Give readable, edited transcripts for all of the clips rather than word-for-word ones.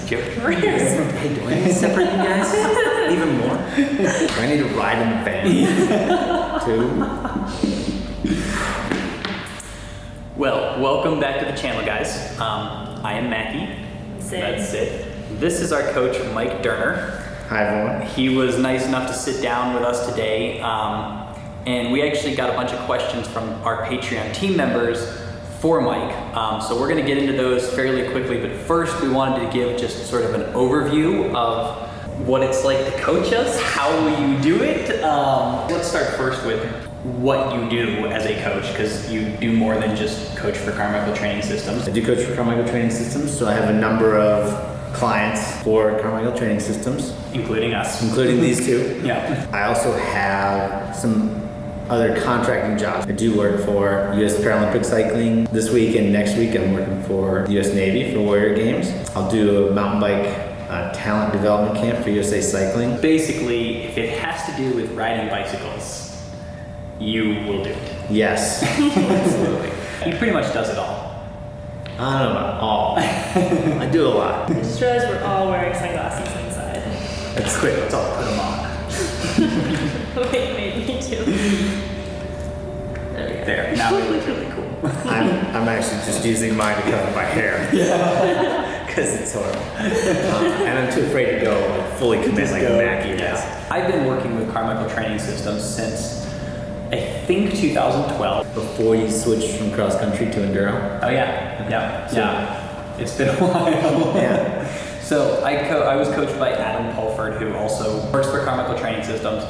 Joking. Hey, do I need to separate you guys even more? Do I need to ride in the van too? Well, welcome back to the channel, guys. I am Mackie. That's Sid. This is our coach, Mike Durner. Hi, everyone. He was nice enough to sit down with us today, and we actually got a bunch of questions from our Patreon team members for Mike. So we're going to get into those fairly quickly, but first we wanted to give just sort of an overview of what it's like to coach us, how you do it. Let's start first with what you do as a coach, because you do more than just coach for Carmichael Training Systems. I do coach for Carmichael Training Systems, so I have a number of clients for Carmichael Training Systems. Including us. Including these two. Yeah. I also have some other contracting jobs. I do work for U.S. Paralympic Cycling this week, and next week I'm working for the U.S. Navy for Warrior Games. I'll do a mountain bike talent development camp for USA Cycling. Basically, if it has to do with riding bicycles, you will do it. Yes, absolutely. He pretty much does it all. I don't know about all. I do a lot. I just realized we're all wearing sunglasses inside. That's quick, let's all put them on. Wait, me too. There we go. There, now we look really cool. I'm actually just using mine to cover my hair. Because it's horrible. And I'm too afraid to go like, fully commit like Mackie does. Yeah. I've been working with Carmichael Training Systems since, I think, 2012. Before you switched from cross country to enduro? Oh yeah, yeah. It's been a while. Yeah. So I was coached by Adam Pulford, who also works for Carmichael Training Systems.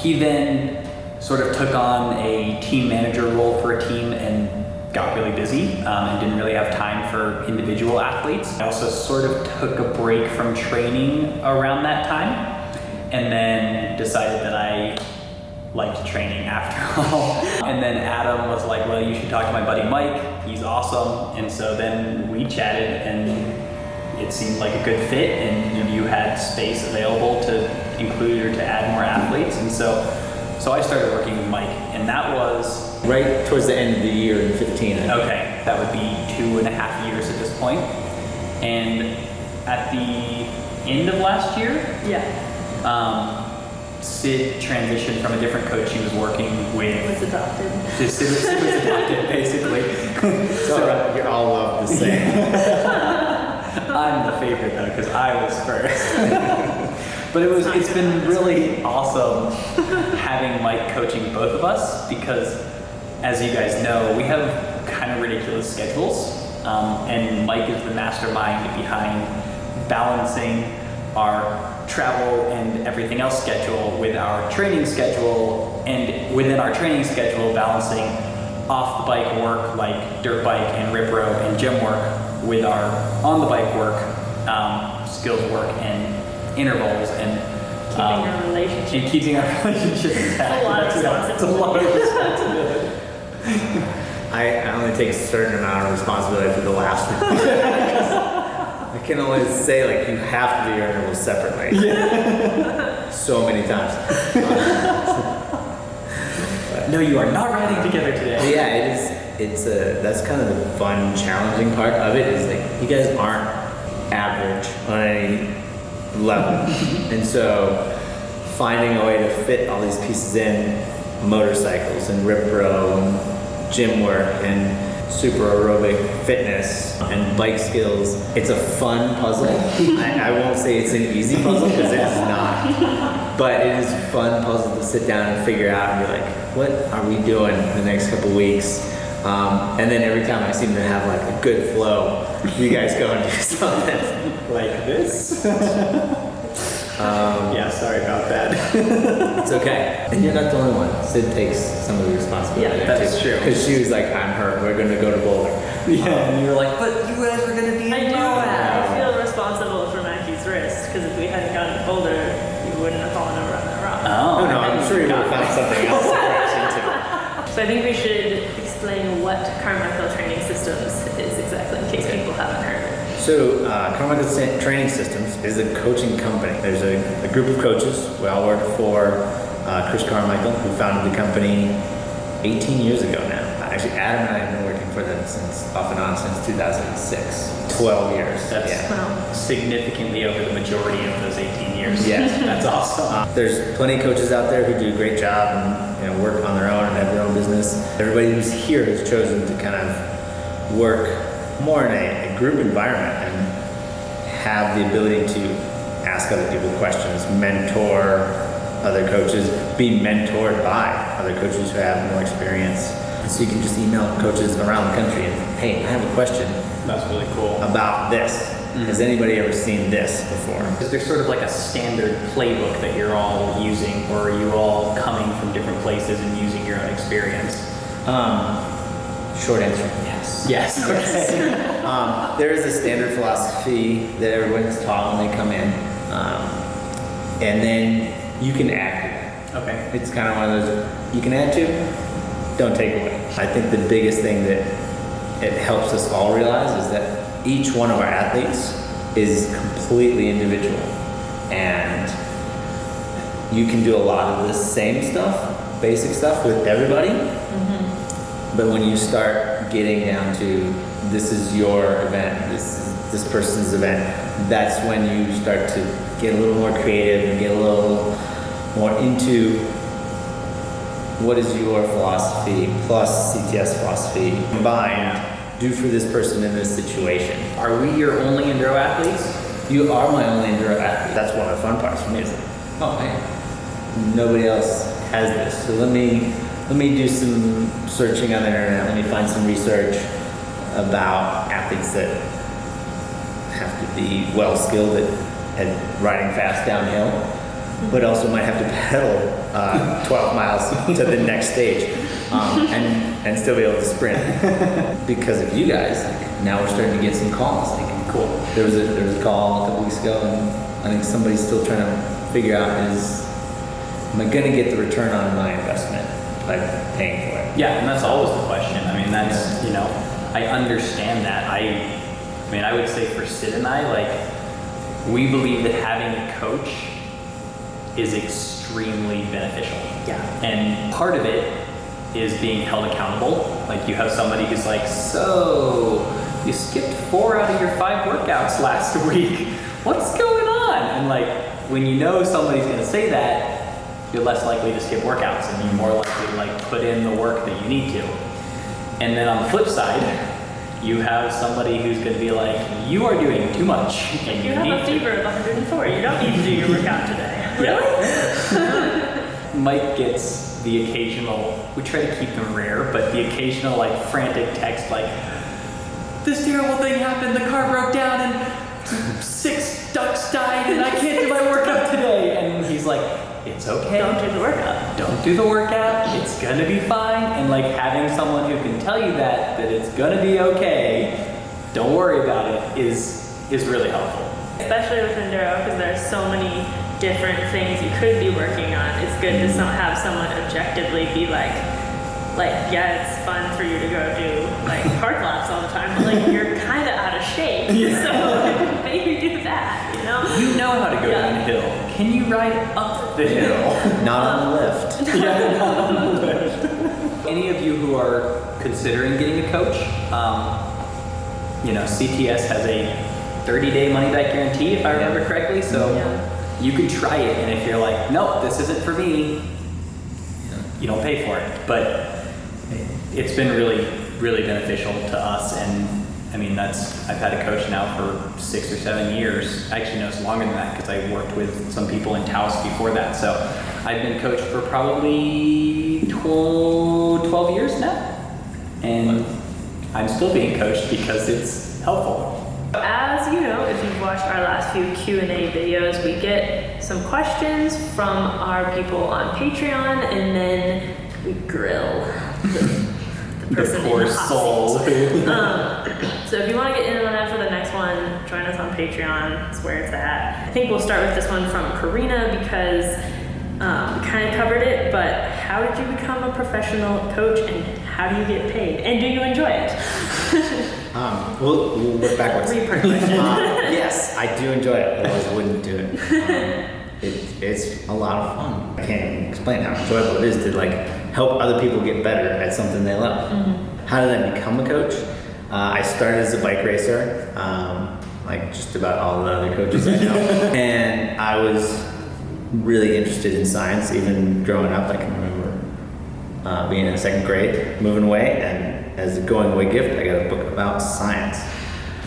He then sort of took on a team manager role for a team and got really busy and didn't really have time for individual athletes. I also sort of took a break from training around that time and then decided that I liked training after all. And then Adam was like, well, you should talk to my buddy Mike. He's awesome. And so then we chatted and it seemed like a good fit, and you had space available to include or to add more athletes. And so I started working with Mike, and that was right towards the end of the year in 15. Okay, that would be 2.5 years at this point. And at the end of last year, Sid transitioned from a different coach he was working with. Was adopted. Sid was adopted, basically. So you're all loved the same. I'm the favorite though, because I was first. But it's been really awesome having Mike coaching both of us, because as you guys know, we have kind of ridiculous schedules, and Mike is the mastermind behind balancing our travel and everything else schedule with our training schedule, and within our training schedule balancing off the bike work like dirt bike and rip row and gym work with our on the bike work, skills work and intervals and keeping our relationship intact. A lot of responsibility. It's a lot of responsibility. I only take a certain amount of responsibility for the last one. I can only say like you have to do your intervals separately. Yeah. So many times. No, you are not riding together today. Yeah, it is. That's kind of the fun, challenging part of it. Is like you guys aren't average on any level, and so finding a way to fit all these pieces in, motorcycles and rip row and gym work and super aerobic fitness and bike skills. It's a fun puzzle. I won't say it's an easy puzzle because it is not, but it is a fun puzzle to sit down and figure out and be like, what are we doing the next couple weeks? And then every time I seem to have like a good flow, you guys go and do something like this. Yeah, sorry about that. It's okay. And you're not the only one. Sid takes some of the responsibility. Yeah, that's true. Because she was like, I'm hurt, we're going to go to Boulder. Yeah, and you were like, but you guys were going to be in Moab. I feel responsible for Mackie's wrist, because if we hadn't gone to Boulder, you wouldn't have fallen over on that rock. Oh, no, I'm sure you would have found something else to crash into. So I think we should explain what Carmichael Training Systems is exactly, in case people haven't heard. So Carmichael Training Systems is a coaching company. There's a group of coaches. We all work for Chris Carmichael, who founded the company 18 years ago now. Actually, Adam and I have been working for them off and on since 2006. 12 years. That's yeah. significantly over the majority of those 18 years. Yes. That's awesome. There's plenty of coaches out there who do a great job and work on their own and have their own business. Everybody who's here has chosen to kind of work more in a group environment and have the ability to ask other people questions, mentor other coaches, be mentored by other coaches who have more experience. And so you can just email coaches around the country and, hey, I have a question That's really cool. about this. Has anybody ever seen this before? Is there sort of like a standard playbook that you're all using, or are you all coming from different places and using your own experience? Short answer, yes. Yes. Okay. There is a standard philosophy that everyone's taught when they come in, and then you can add to that. Okay. It's kind of one of those, you can add to, don't take away. I think the biggest thing that it helps us all realize is that each one of our athletes is completely individual, and you can do a lot of the same stuff, basic stuff with everybody. But when you start getting down to this is your event, this is this person's event, that's when you start to get a little more creative and get a little more into what is your philosophy plus CTS philosophy combined do for this person in this situation. Are we your only enduro athletes? You are my only enduro athlete. That's one of the fun parts for me. Is like, oh man, nobody else has this. So let me do some searching on the internet. Let me find some research about athletes that have to be well skilled at riding fast downhill, but also might have to pedal 12 miles to the next stage and still be able to sprint. Because of you guys, like, now we're starting to get some calls. Like, cool. There was a call a couple weeks ago, and I think somebody's still trying to figure out am I going to get the return on my investment by paying for it? Yeah, and that's always the question. I mean, that's, I understand that. I mean, I would say for Sid and I, like, we believe that having a coach is extremely beneficial. Yeah. And part of it is being held accountable. Like, you have somebody who's like, so you skipped 4 out of your 5 workouts last week. What's going on? And like, when you know somebody's gonna say that, you're less likely to skip workouts and you're more likely to like put in the work that you need to. And then on the flip side, you have somebody who's going to be like, you are doing too much. And You have a fever of 104. You don't need to do your workout today. Really? Mike gets the occasional, we try to keep them rare, but the occasional like frantic text like, this terrible thing happened, the car broke down and 6 ducks died and I can't do my workout today. And he's like, it's okay. Don't do the workout. Don't do the workout. It's gonna be fine. And like having someone who can tell you that it's gonna be okay, don't worry about it, is really helpful. Especially with enduro, because there are so many different things you could be working on. It's good to have someone objectively be like, yeah, it's fun for you to go do like park laps all the time, but like you're kind of out of shape, so maybe do that. You know how to go down a hill. Can you ride up the hill? Not on the lift. Yeah, not on the lift. Any of you who are considering getting a coach, CTS has a 30-day money-back guarantee, if I remember correctly. So you can try it, and if you're like, nope, this isn't for me, you don't pay for it. But it's been really, really beneficial to us, and I mean, I've had a coach now for 6 or 7 years. Actually, no, it's longer than that because I worked with some people in Taos before that. So I've been coached for probably 12 years now. And I'm still being coached because it's helpful. As you know, if you've watched our last few Q&A videos, we get some questions from our people on Patreon, and then we grill the person poor in the hot soul. seat. So if you want to get in on that for the next one, join us on Patreon. That's where it's at. I think we'll start with this one from Karina because we kind of covered it, but how did you become a professional coach and how do you get paid? And do you enjoy it? We'll work backwards. Three-part question. Yes, I do enjoy it, otherwise I wouldn't do it. It's a lot of fun. I can't explain how enjoyable it is to like help other people get better at something they love. How did I become a coach? I started as a bike racer, like just about all the other coaches I know. And I was really interested in science, even growing up. I can remember being in 2nd grade, moving away, and as a going away gift, I got a book about science.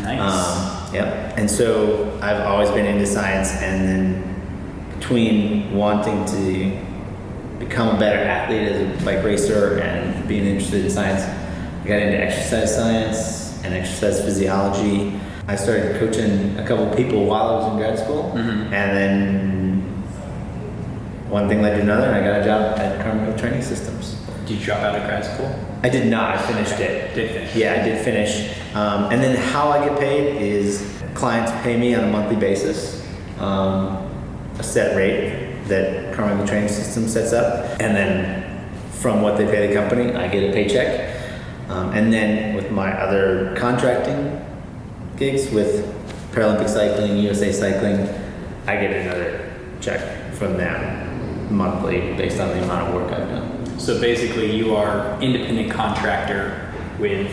Nice. Yep. And so I've always been into science, and then between wanting to become a better athlete as a bike racer and being interested in science, I got into exercise science and exercise physiology. I started coaching a couple people while I was in grad school, and then one thing led to another, and I got a job at Carmichael Training Systems. Did you drop out of grad school? I did not. I finished it. Did finish. Yeah, I did finish. And then how I get paid is clients pay me on a monthly basis, a set rate that Carmichael Training Systems sets up, and then from what they pay the company, I get a paycheck. And then with my other contracting gigs with Paralympic cycling, USA cycling, I get another check from them monthly based on the amount of work I've done. So basically, you are independent contractor with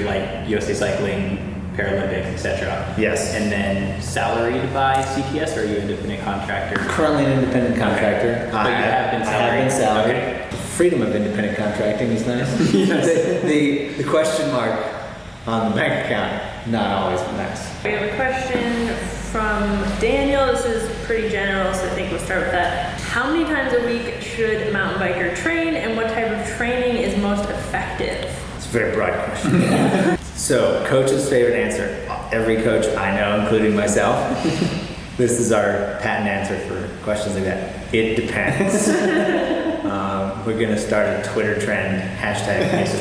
like USA Cycling, Paralympics, etc. Yes. And then salaried by CTS, or are you independent contractor? Currently an independent contractor. But you have been salaried? I have been salaried. Okay. The freedom of independent contracting is nice. the question mark on the bank account, not always nice. We have a question from Daniel. This is pretty general, so I think we'll start with that. How many times a week should a mountain biker train, and what type of training is most effective? It's a very broad question. So, coach's favorite answer. Every coach I know, including myself, this is our patent answer for questions like that. It depends. We're gonna start a Twitter trend, hashtag.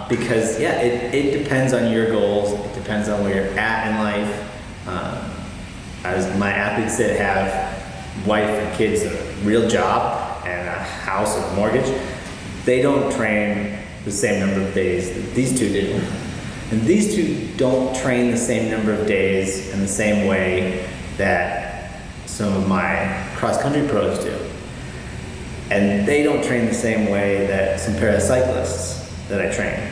Because yeah, it depends on your goals. It depends on where you're at in life. As my athletes that have wife and kids, a real job and a house and a mortgage, they don't train the same number of days that these two do. And these two don't train the same number of days in the same way that some of my cross-country pros do. And they don't train the same way that some paracyclists that I train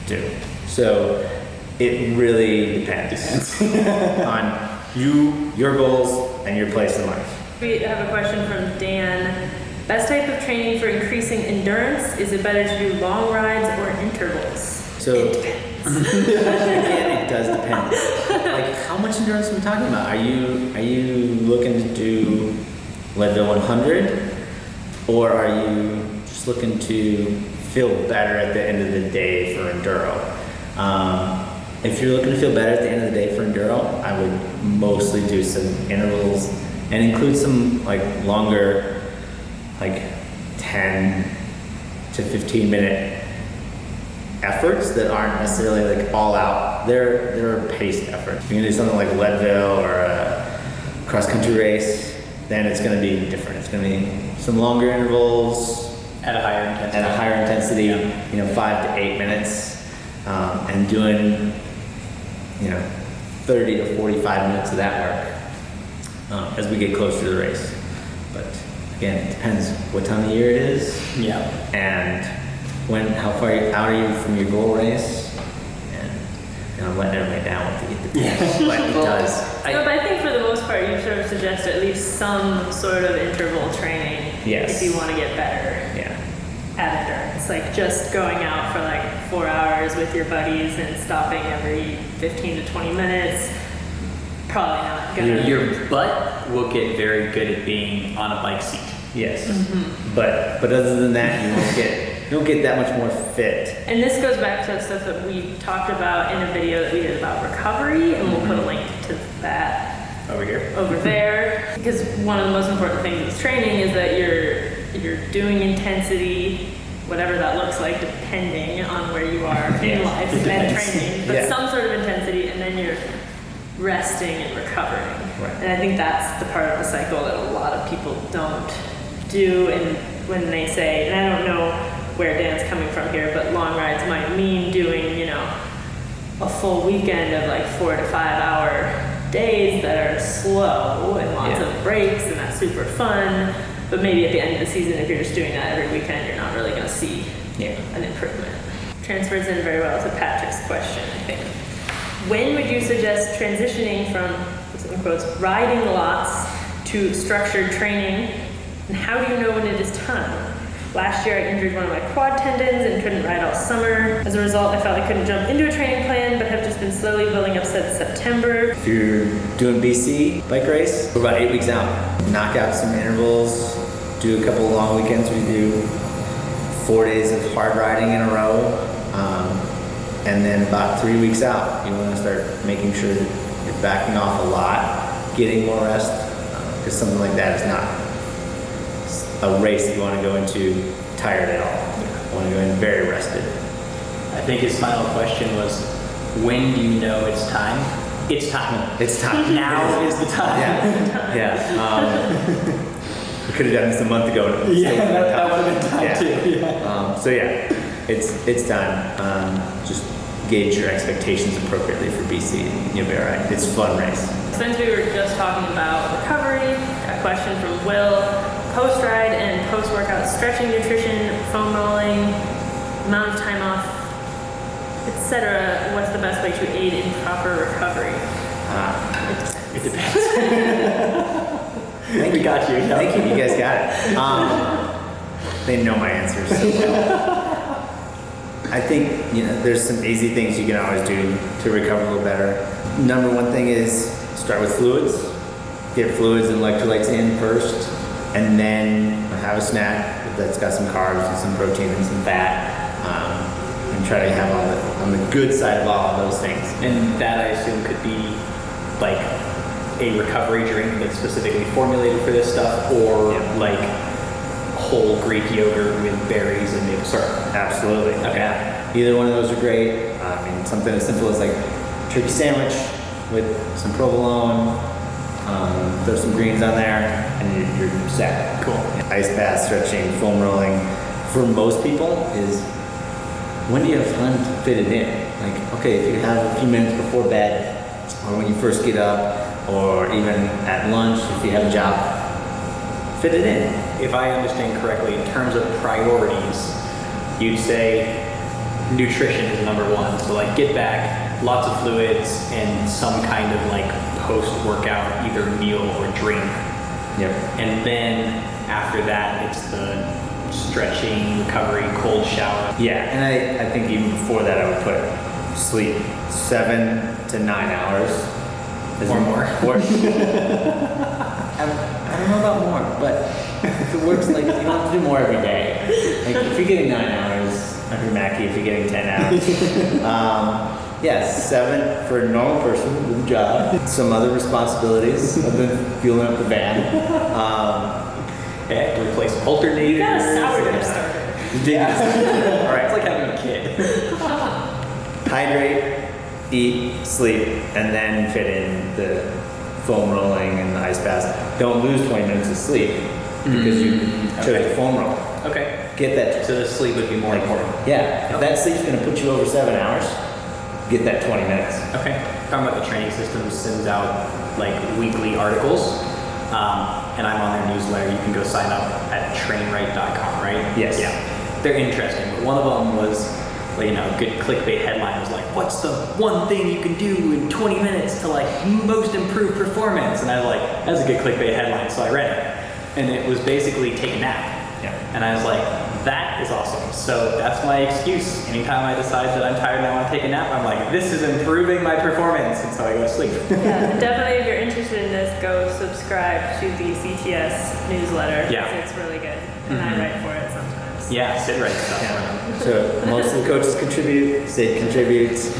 do. So it really depends on your goals, and your place in life. We have a question from Dan. Best type of training for increasing endurance? Is it better to do long rides or intervals? So it depends. Again, it does depend. Like, how much endurance are we talking about? Are you looking to do Leadville 100, or are you just looking to feel better at the end of the day for enduro? If you're looking to feel better at the end of the day for enduro, I would mostly do some intervals and include some like longer, like 10 to 15 minute efforts that aren't necessarily like all out. They're paced efforts. If you're gonna do something like Leadville or a cross country race, then it's gonna be different. It's gonna be some longer intervals At a higher intensity. At a higher intensity, Yeah. 5 to 8 minutes, and doing 30 to 45 minutes of that work as we get closer to the race. But again, it depends what time of year it is, Yeah. and how far out are you from your goal race, and I'm letting everybody down with it depends, but it does. But I think for the most part, you sort of suggest at least some sort of interval training Yes. if you want to get better Yeah. at endurance. Like just going out for like 4 hours with your buddies and stopping every 15 to 20 minutes, probably not gonna. Your butt will get very good at being on a bike seat. Yes. But other than that, you don't get that much more fit. And this goes back to stuff that we talked about in a video that we did about recovery, and we'll put a link to that Over here. over there. Because one of the most important things with training is that you're doing intensity, whatever that looks like, depending on where you are in Yes, life it and depends. training, but Yeah. some sort of intensity, and then you're resting and recovering. Right. And I think that's the part of the cycle that a lot of people don't do. And when they say, and I don't know where Dan's coming from here, but long rides might mean doing, a full weekend of like 4 to 5 hour days that are slow and lots Yeah. of breaks, and that's super fun. But maybe at the end of the season, if you're just doing that every weekend, you're not really going to see Yeah. an improvement. Transfers in very well to Patrick's question, I think. When would you suggest transitioning from, in quotes, riding lots to structured training? And how do you know when it is time? Last year I injured one of my quad tendons and couldn't ride all summer. As a result, I felt I couldn't jump into a training plan, but have just been slowly building up since September. If you're doing BC bike race, we're about 8 weeks out. Knock out some intervals, do a couple long weekends. We do 4 days of hard riding in a row. And then about 3 weeks out, you want to start making sure that you're backing off a lot, getting more rest, because something like that is not a race that you want to go into tired at all. You want to go in very rested. I think his final question was, when do you know it's time? It's time. It's time. Now is the time. Yeah. We could have done this a month ago. And Yeah, that would have been time too. Yeah. So yeah, it's time. Just gauge your expectations appropriately for BC, and you'll be all right. It's a fun race. Since we were just talking about recovery, a question from Will: post-ride and post-workout stretching, nutrition, foam rolling, amount of time off, etc. What's the best way to aid in proper recovery? It depends. We got you. Yeah. Thank you. You guys got it. They know my answers so well. I think there's some easy things you can always do to recover a little better. Number one thing is start with fluids. Get fluids and electrolytes in first, and then have a snack that's got some carbs and some protein and some fat, and try to have on the good side of all of those things. And that I assume could be like a recovery drink that's specifically formulated for this stuff, or like whole Greek yogurt with berries and maple syrup. Absolutely. Okay. Yeah. Either one of those are great. I mean, something as simple as like turkey sandwich with some provolone, throw some greens on there, and you're set. Cool. Ice bath, stretching, foam rolling. For most people is, when do you have time to fit it in? Like, okay, if you have a few minutes before bed, or when you first get up, or even at lunch if you have a job, fit it in. If I understand correctly, in terms of priorities, you'd say nutrition is number one. So like get back, lots of fluids, and some kind of like post-workout, either meal or drink. Yep. And then after that, it's the stretching, recovery, cold shower. Yeah, and I think even before that I would put sleep 7 to 9 hours. Or more. I don't know about more, but if it works, like, you don't have to do more every day. Like, if you're getting 9 hours, every MACKY, if you're getting 10 hour. Yeah, 7 for a normal person with a job. Some other responsibilities other than fueling up the van. Yeah, replace alternators. You got a sourdough starter. Yeah. All right. It's like having a kid. Hydrate, eat, sleep, and then fit in the foam rolling and the ice baths. Don't lose 20 minutes of sleep because you chose the foam roll. Okay. Get that. So the sleep would be more important. Yeah. If that sleep's going to put you over 7 hours, get that 20 minutes. Okay. Carmichael Training Systems sends out like weekly articles, and I'm on their newsletter. You can go sign up at trainright.com, right? Yes. Yeah. They're interesting, but one of them was, like, you know, a good clickbait headline was like, "What's the one thing you can do in 20 minutes to like most improve performance?" And I was like, "That's a good clickbait headline," so I read it, and it was basically take a nap. Yeah. And I was like, that is awesome. So that's my excuse. Anytime I decide that I'm tired and I want to take a nap, I'm like, this is improving my performance, and so I go to sleep. Yeah, definitely if you're interested in this, go subscribe to the CTS newsletter. Yeah. It's really good. And I write for it sometimes. Yeah, Sid writes stuff. Yeah. So most of the coaches contribute, Sid contributes.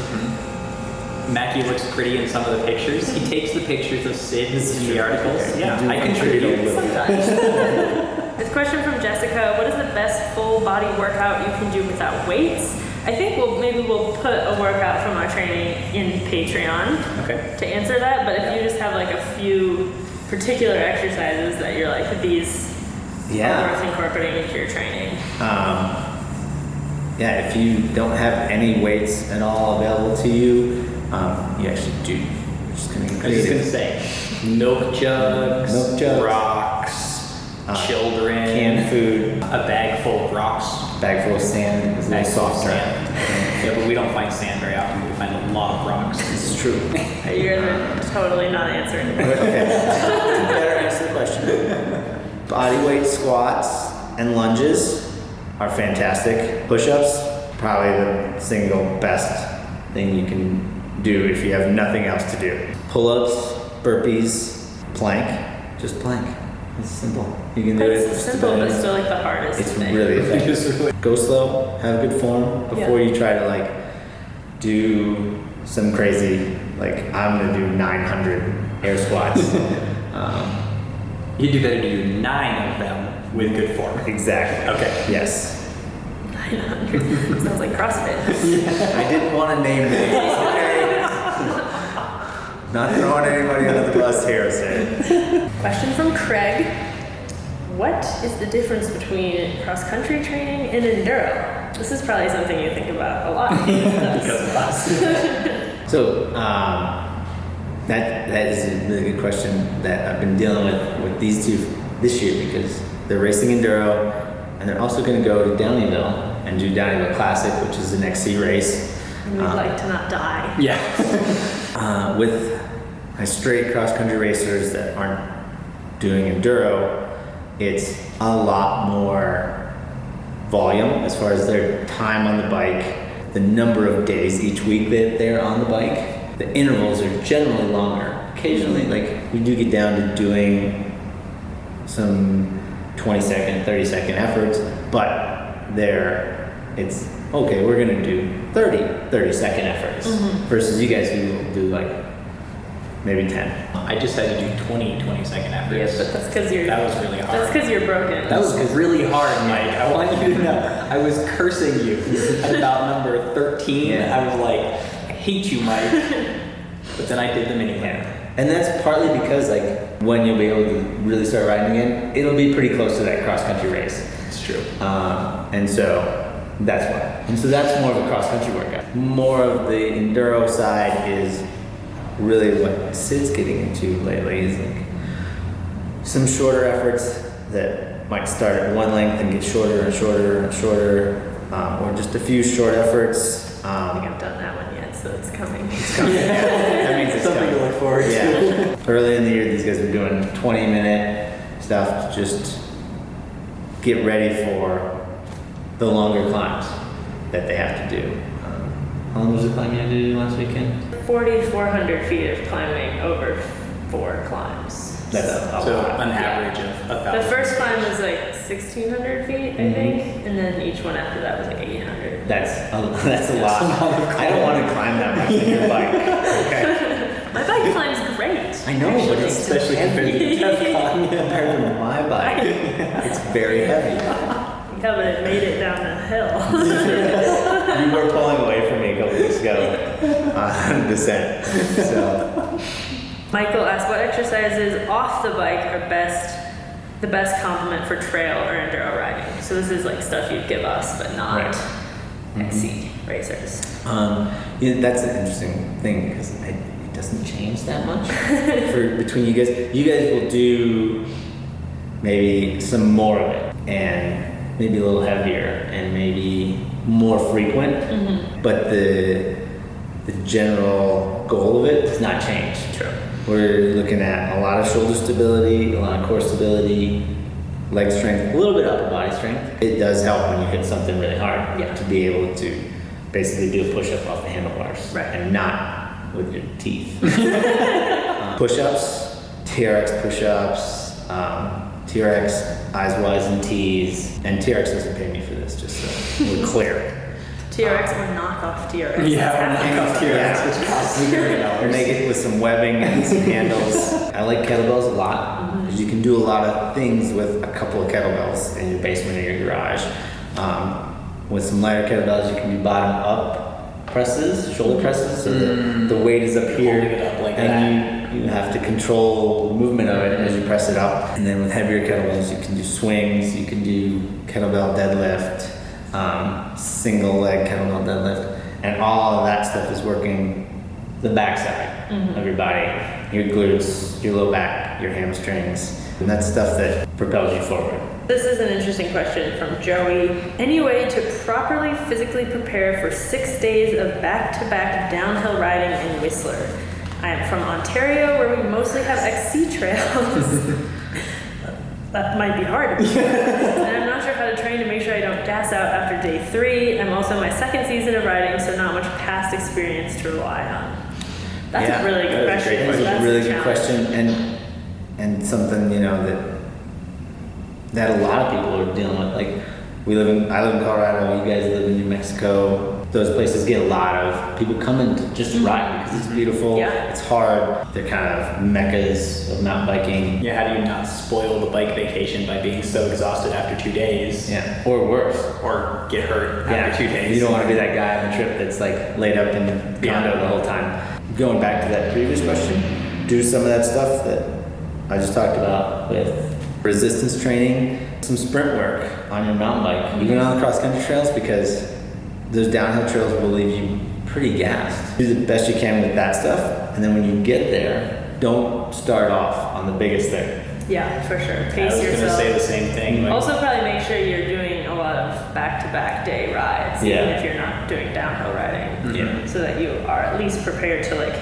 Mackie looks pretty in some of the pictures. He takes the pictures of Sid in the articles. Okay. Yeah, You do I contribute. a little. This question from Jessica: what is the best full body workout you can do without weights? I think we'll put a workout from our training in Patreon Okay. to answer that. But if you just have like a few particular exercises that you're like, these are worth incorporating into your training. Yeah, if you don't have any weights at all available to you, you actually do. You're just gonna I was just gonna say, milk jugs, Milk jugs. rocks, children, canned food, a bag full of rocks, bag full of sand, it's a bag little full of softer. sand. Yeah, but we don't find sand very often. We find a lot of rocks. It's true. You guys are totally not answering. Okay. To better answer the question, body weight squats and lunges are fantastic. Push-ups, probably the single best thing you can do if you have nothing else to do. Pull-ups, burpees, plank, just plank. It's simple. You can do it. It's simple, but still like the hardest It's thing. really effective. Go slow, have good form before you try to like do some crazy, like I'm gonna do 900 air squats. You do better to do 9 of them with good form. Exactly. Okay. Yes. 900. Sounds like CrossFit. I didn't want to name names, okay? Not throwing anybody under the bus here, so. Question from Craig. What is the difference between cross-country training and enduro? This is probably something you think about a lot. Because of us. So, that is a really good question that I've been dealing with these two this year because they're racing enduro and they're also going to go to Downeyville and do Downeyville Classic, which is an XC race. We'd like to not die. Yeah. With my straight cross-country racers that aren't doing enduro, it's a lot more volume as far as their time on the bike, the number of days each week that they're on the bike. The intervals are generally longer. Occasionally, like, we do get down to doing some 20-second, 30-second efforts, but it's, okay, we're gonna do 30-second efforts versus you guys who will do like maybe 10. I just had to do 20-second efforts. Yes, but that's because you're. That was really hard. That's because you're broken. That was really hard, Mike. I want you to know. I was cursing you at about number 13. Yeah. I was like, I hate you, Mike. But then I did them anyway. And that's partly because like when you'll be able to really start riding again, it'll be pretty close to that cross-country race. It's true. And so that's why. And so that's more of a cross-country workout. More of the enduro side is really what Sid's getting into lately is like some shorter efforts that might start at one length and get shorter and shorter and shorter, or just a few short efforts. I think I've done that one yet, so it's coming. It's coming. Yeah. That means it's Something coming. to look forward to. Yeah. Early in the year, these guys were doing 20-minute stuff to just get ready for the longer climbs that they have to do. How long was the climb you had to do last weekend? 4,400 feet of climbing over 4 climbs. That's So a lot. an average of 1,000. The first climb was like 1,600 feet, I think, and then each one after that was like 800. That's a lot. I don't want to climb that much on your bike. Okay. My bike climbs great. I know, but it's Especially compared to the Tefcon. compared to my bike. It's very heavy. Yeah, but it made it down the hill. You were pulling away from me a couple weeks ago on descent. So. Michael asked, what exercises off the bike are the best complement for trail or enduro riding? So this is like stuff you'd give us, but not Right. XC racers. Yeah, that's an interesting thing because it doesn't change that much between you guys. You guys will do maybe some more of it and maybe a little heavier and maybe more frequent, but the general goal of it does not change. True. We're looking at a lot of shoulder stability, a lot of core stability, leg strength, a little bit upper body strength. It does help when you hit something really hard to be able to basically do a push-up off the handlebars and not with your teeth. Push-ups, TRX push-ups, TRX eyes, Y's, and T's. And TRX doesn't pay me for this, just so we're clear. TRX or knockoff TRX. Yeah, knockoff TRX, which costs Or make it with some webbing and some handles. I like kettlebells a lot because you can do a lot of things with a couple of kettlebells in your basement or your garage. With some lighter kettlebells, you can do bottom up presses, shoulder presses, so the weight is up here, Holding it up like and you have to control the movement of it as you press it up. And then with heavier kettlebells, you can do swings, you can do kettlebell deadlift. Single leg kettlebell deadlift, and all of that stuff is working the backside of your body, your glutes, your low back, your hamstrings, And that's stuff that propels you forward. This is an interesting question from Joey. Any way to properly physically prepare for 6 days of back-to-back downhill riding in Whistler? I am from Ontario, where we mostly have XC trails. That might be hard. And I'm not sure how to train to make sure I don't gas out after day 3. I'm also my 2nd season of riding, so not much past experience to rely on. That's a really good question. That's a really good question, and something, you know, that a lot of people are dealing with. Like, I live in Colorado, you guys live in New Mexico. Those places get a lot of people coming to just ride because it's beautiful, it's hard. They're kind of meccas of mountain biking. Yeah, how do you not spoil the bike vacation by being so exhausted after 2 days? Yeah, or worse. Or get hurt after 2 days. You don't want to be that guy on a trip that's like laid up in the condo the whole time. Going back to that previous question, do some of that stuff that I just talked about with resistance training, some sprint work on your mountain bike, even on the cross-country trails, because those downhill trails will leave you pretty gassed. Do the best you can with that stuff, and then when you get there, don't start off on the biggest thing. Yeah, for sure. Pace I was yourself. going to say the same thing. Like, Also, probably make sure you're doing a lot of back-to-back day rides, even if you're not doing downhill riding, so that you are at least prepared to like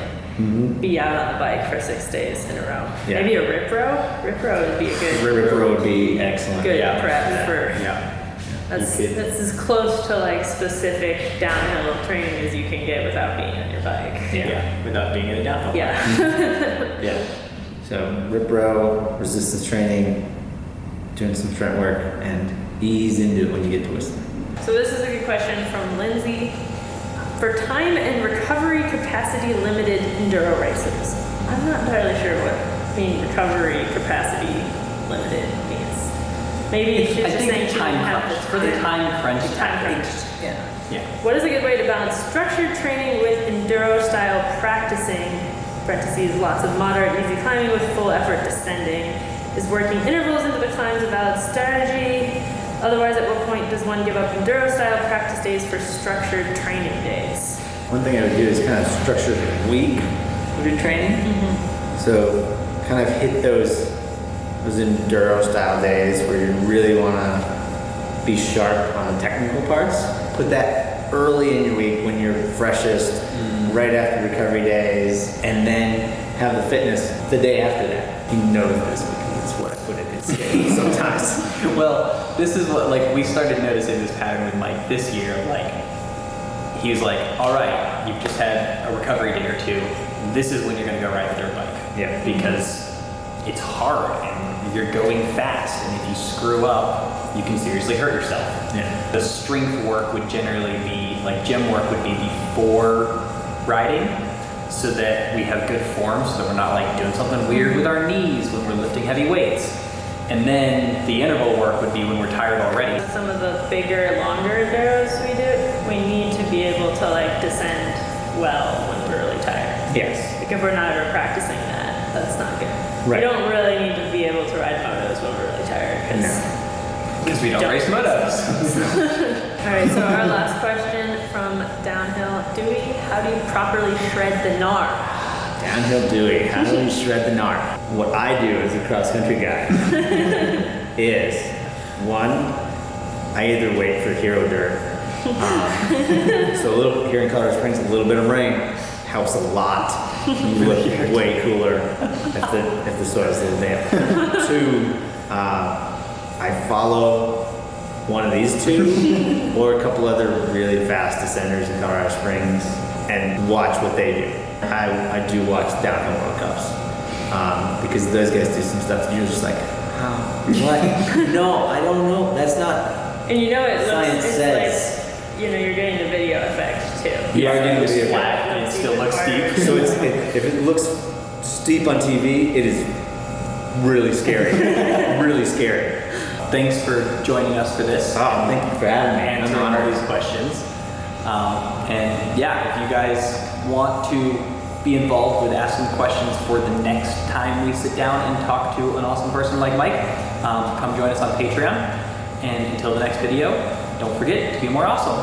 be out on the bike for 6 days in a row. Yeah. Maybe a rip row. Rip row would be a good. Rip row would be excellent. Good prep for. yeah. That's as close to like specific downhill training as you can get without being on your bike. Yeah, without being in a downhill. Yeah. Yeah. So rip row, resistance training, doing some sprint work, and ease into it when you get to Whistler. So this is a good question from Lindsay. For time and recovery capacity limited enduro races. I'm not entirely sure what being recovery capacity limited means. Maybe she's just saying she time didn't have crunch. the For the time crunch. Time crunch. Yeah. What is a good way to balance structured training with enduro style practicing? Parentheses, lots of moderate, easy climbing with full effort descending. Is working intervals into the climbs a valid strategy? Otherwise, at what point does one give up enduro style practice days for structured training days? One thing I would do is kind of structure the week of your training. So kind of hit those enduro style days where you really want to be sharp on the technical parts. Put that early in your week when you're freshest, right after recovery days, and then have the fitness the day after that. He knows this because it's what I put in his schedule sometimes. Well, this is what, like, we started noticing this pattern with Mike this year. Like, he was like, all right, you've just had a recovery day or 2. This is when you're going to go ride the dirt bike. Yeah. Because it's hard and you're going fast. And if you screw up, you can seriously hurt yourself. Yeah. The strength work would generally be, like, gym work would be before riding, so that we have good form, so that we're not like doing something weird with our knees when we're lifting heavy weights. And then the interval work would be when we're tired already. Some of the bigger, longer enduros we do, we need to be able to like descend well when we're really tired. Yes. Like if we're not ever practicing that, that's not good. Right. We don't really need to be able to ride motos when we're really tired Because we don't race motos. All right, so our last question from Downhill Dewey. How do you properly shred the gnar? Downhill Dewey, how do we shred the gnar? What I do as a cross-country guy is, one, I either wait for hero dirt. So here in Colorado Springs, a little bit of rain helps a lot. You look way cooler if the soil's a little damp. 2, I follow one of these 2 or a couple other really fast descenders in Colorado Springs and watch what they do. I do watch downhill World Cups because those guys do some stuff that you're just like, how? What? No, I don't know. That's not. And you know it Science looks, says. like, you know, you're getting the video effect too. You are getting the video flat and it still looks steep. So if it looks steep on TV, it is really scary. Really scary. Thanks for joining us for this. Oh, thank you for having me. And answering all these questions. And yeah, if you guys want to be involved with asking questions for the next time we sit down and talk to an awesome person like Mike, come join us on Patreon. And until the next video, don't forget to be more awesome.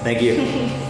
Thank you.